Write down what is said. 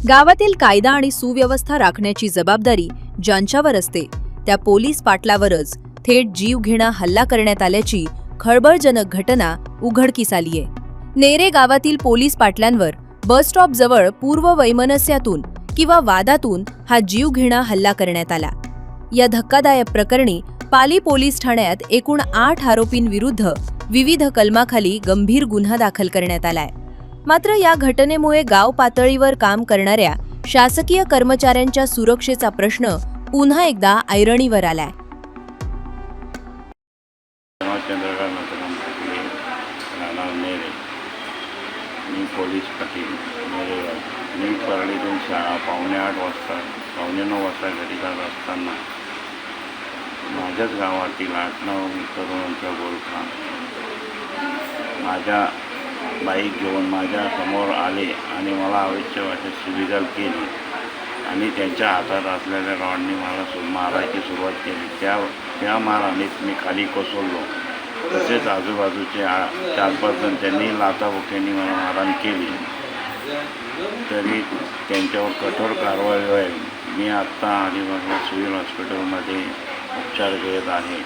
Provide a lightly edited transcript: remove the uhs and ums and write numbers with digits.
गावातील कायदा आणि सुव्यवस्था राखण्याची जबाबदारी ज्यांच्यावर असते त्या पोलीस पाटलावरच थेट जीवघेणा हल्ला करण्यात आल्याची खळबळजनक घटना उघडकीस आलीये। नेरे गावातील पोलीस पाटलांवर बस स्टॉप जवळ पूर्व वैमनस्यातून किंवा वादातून हा जीवघेणा हल्ला करण्यात आला। या धक्कादायक प्रकरणी पाली पोलीस ठाण्यात एकूण 8 आरोपींविरुद्ध विविध कलमाखाली गंभीर गुन्हा दाखल करण्यात आलाय। मात्र या घटनेमुळे गाव पातळीवर काम करणाऱ्या शासकीय कर्मचाऱ्यांच्या सुरक्षेचा प्रश्न पुन्हा एकदा ऐरणीवर आलाय। मी पोलीस पाटील मी परळीतून शाळा 8:15 वाजता 8:45 वाजता घरी जात असताना माझ्याच गावातील 8-9 तरुणांचा गोरखा माझ्या बाईक घेऊन माझ्या समोर आले आणि मला आवश्यक वाटत शिवीगाळ केली आणि त्यांच्या हातात असलेल्या रॉडनी मला मारायची सुरुवात केली। त्या मारानेच मी खाली कोसळलो। तसेच आजूबाजूचे 4-5 जण त्यांनी लाथाबुक्यांनी मला मारहाण केली, तरी त्यांच्यावर कठोर कारवाई होईल। मी आत्ता अलिबागला सिव्हिल हॉस्पिटलमध्ये उपचार घेत आहे।